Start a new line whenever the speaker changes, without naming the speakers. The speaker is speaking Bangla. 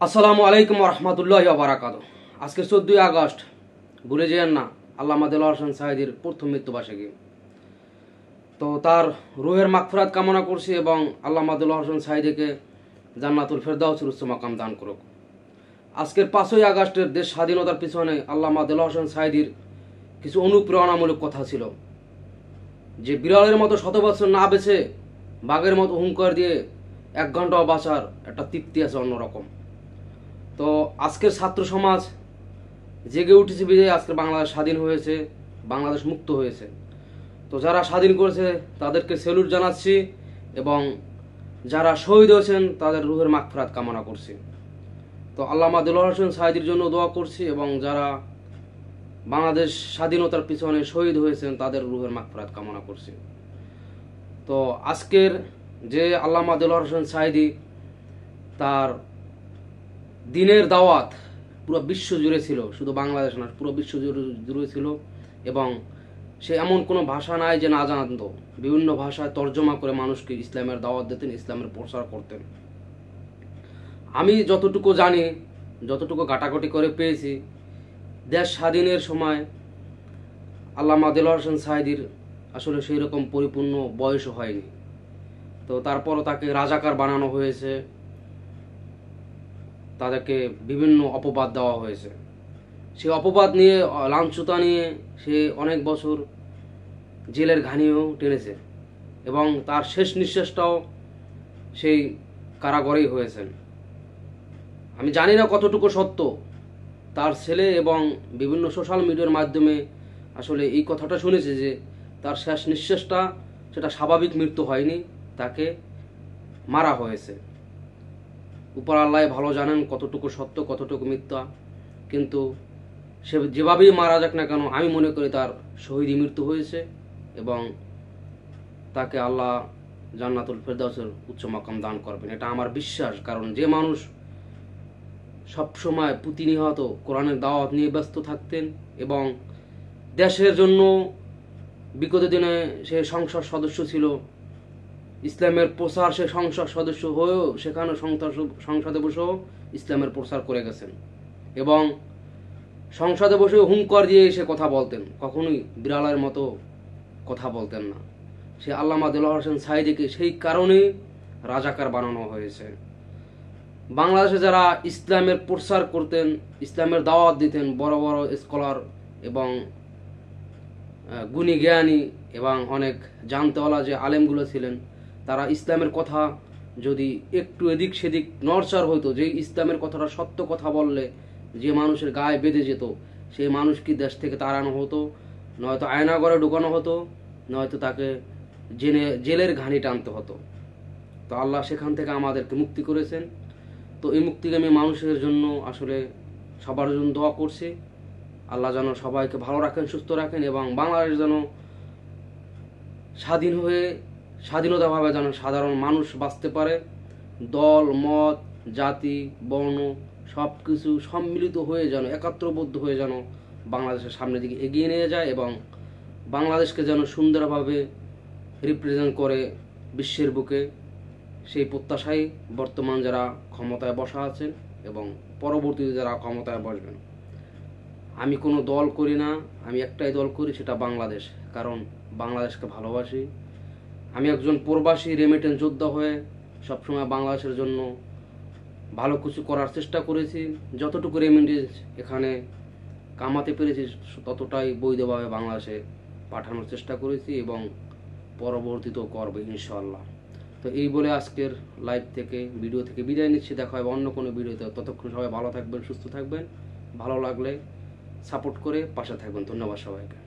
আসসালামু আলাইকুম রহমতুল্লাহ বারাকাত। আজকে 14ই আগস্ট, ভুলে যেন না আল্লামা দেলোয়ার হোসেন সাঈদীর প্রথম মৃত্যুবার্ষিকী। তো তার রুহের মাগফিরাত কামনা করছি এবং আল্লামা দেলোয়ার হোসেন সাঈদীকে জান্নাতুল ফেরদাউসের উচ্চ মাকাম দান করুক। আজকের 5ই আগস্টের দেশ স্বাধীনতার পিছনে আল্লামা দেলোয়ার হোসেন সাঈদীর কিছু অনুপ্রেরণামূলক কথা ছিল, যে বিড়ালের মতো শত বছর না বেঁচে বাঘের মতো হুঙ্কার দিয়ে 1 ঘন্টাও বাঁচার একটা তৃপ্তি আছে অন্যরকম। তো আজকের ছাত্র সমাজ জেগে উঠেছে বিজয় আজকে বাংলাদেশ স্বাধীন হয়েছে, বাংলাদেশ মুক্ত হয়েছে। তো যারা স্বাধীন করেছে তাদেরকে স্যালুট জানাচ্ছি এবং যারা শহীদ হয়েছেন তাদের রুহের মাগফিরাত কামনা করছি। তো আল্লামা দেলোয়ার হোসেন সাঈদীর জন্য দোয়া করছি এবং যারা বাংলাদেশ স্বাধীনতার পিছনে শহীদ হয়েছেন তাদের রুহের মাগফিরাত কামনা করছি। তো আজকের যে আল্লামা দেলোয়ার হোসেন সাঈদী, তার দিনের দাওয়াত পুরো বিশ্ব জুড়ে ছিল, শুধু বাংলাদেশ না, পুরো বিশ্ব জুড়ে ছিল। এবং সে এমন কোনো ভাষা নাই যে না জানতো, বিভিন্ন ভাষায় তর্জমা করে মানুষকে ইসলামের দাওয়াত দিতেন, ইসলামের প্রচার করতেন। আমি যতটুকু জানি, যতটুকু ঘাটাঘাটি করে পেয়েছি, দেশ স্বাধীনের সময় আল্লামা দেলোয়ার হোসেন সাঈদীর আসলে সেই রকম পরিপূর্ণ বয়সও হয়নি। তো তারপরও তাকে রাজাকার বানানো হয়েছে, তাদেরকে বিভিন্ন অপবাদ দেওয়া হয়েছে। সেই অপবাদ নিয়ে, লাঞ্ছনা নিয়ে সে অনেক বছর জেলের ঘানিও টেনেছে এবং তার শেষ নিঃশ্বাসটাও সেই কারাগারেই হয়েছেন। আমি জানি না কতটুকু সত্য। তার ছেলে এবং বিভিন্ন সোশ্যাল মিডিয়ার মাধ্যমে আসলে এই কথাটা শুনেছে যে তার শেষ নিঃশ্বাসটা সেটা স্বাভাবিক মৃত্যু হয়নি, তাকে মারা হয়েছে। উপর আল্লাহ ভালো জানেন কতটুকু সত্য কতটুকু মিথ্যা, কিন্তু সে যেভাবেই মারা যাক না কেন, আমি মনে করি তার শহীদী মৃত্যু হয়েছে এবং তাকে আল্লাহ জান্নাতুল ফেরদাউসের উচ্চ মাকাম দান করবেন, এটা আমার বিশ্বাস। কারণ যে মানুষ সবসময় প্রতিনিয়ত কোরআনের দাওয়াত নিয়ে ব্যস্ত থাকতেন এবং দেশের জন্য বিগত দিনে সে সংসদ সদস্য ছিল, ইসলামের প্রচার, সে সংসদ সদস্য হয়েও সেখানে সংসদে বসেও ইসলামের প্রচার করে গেছেন এবং সংসদে বসে হুঙ্কার দিয়ে এসে কথা বলতেন, কখনোই বিড়ালের মতো কথা বলতেন না। সে আল্লামা দেলোয়ার হোসেন সাঈদীকে সেই কারণেই রাজাকার বানানো হয়েছে। বাংলাদেশে যারা ইসলামের প্রচার করতেন, ইসলামের দাওয়াত দিতেন, বড় বড় স্কলার এবং গুণী জ্ঞানী এবং অনেক জানতেওয়ালা যে আলেমগুলো ছিলেন, তারা ইসলামের কথা যদি একটু এদিক সেদিক নড়চড় হতো, যে ইসলামের কথাটা সত্য কথা বললে যে মানুষের গায়ে বেঁধে যেত, সেই মানুষকে দেশ থেকে তাড়ানো হতো, নয়তো আয়নাঘরে ঢুকানো হতো, নয়তো তাকে জেলের ঘানি টানতে হতো। তো আল্লাহ সেখান থেকে আমাদেরকে মুক্তি করেছেন। তো এই মুক্তিগামী মানুষের জন্য আসলে সবার জন্য দোয়া করছি। আল্লাহ যেন সবাইকে ভালো রাখেন, সুস্থ রাখেন এবং বাংলাদেশ যেন স্বাধীন হয়ে স্বাধীনতাভাবে যেন সাধারণ মানুষ বাঁচতে পারে। দল মত জাতি বর্ণ সব কিছু সম্মিলিত হয়ে যেন একাত্রবদ্ধ হয়ে যেন বাংলাদেশের সামনের দিকে এগিয়ে নিয়ে যায় এবং বাংলাদেশকে যেন সুন্দরভাবে রিপ্রেজেন্ট করে বিশ্বের বুকে, সেই প্রত্যাশাই বর্তমান যারা ক্ষমতায় বসা আছেন এবং পরবর্তীতে যারা ক্ষমতায় বসবেন। আমি কোনো দল করি না, আমি একটাই দল করি, সেটা বাংলাদেশ। কারণ বাংলাদেশকে ভালোবাসি। আমি একজন প্রবাসী রেমিটেন্স যোদ্ধা হয়ে সবসময় বাংলাদেশের জন্য ভালো কিছু করার চেষ্টা করেছি। যতটুকু রেমিটেন্স এখানে কামাতে পেরেছি ততটাই বৈধভাবে বাংলাদেশে পাঠানোর চেষ্টা করেছি এবং পরবর্তীতেও করবে ইনশাআল্লাহ। তো এই বলে আজকের লাইভ থেকে, ভিডিও থেকে বিদায় নিচ্ছি। দেখা হবে অন্য কোনো ভিডিওতে। ততক্ষণ সবাই ভালো থাকবেন, সুস্থ থাকবেন। ভালো লাগলে সাপোর্ট করে পাশে থাকবেন। ধন্যবাদ সবাইকে।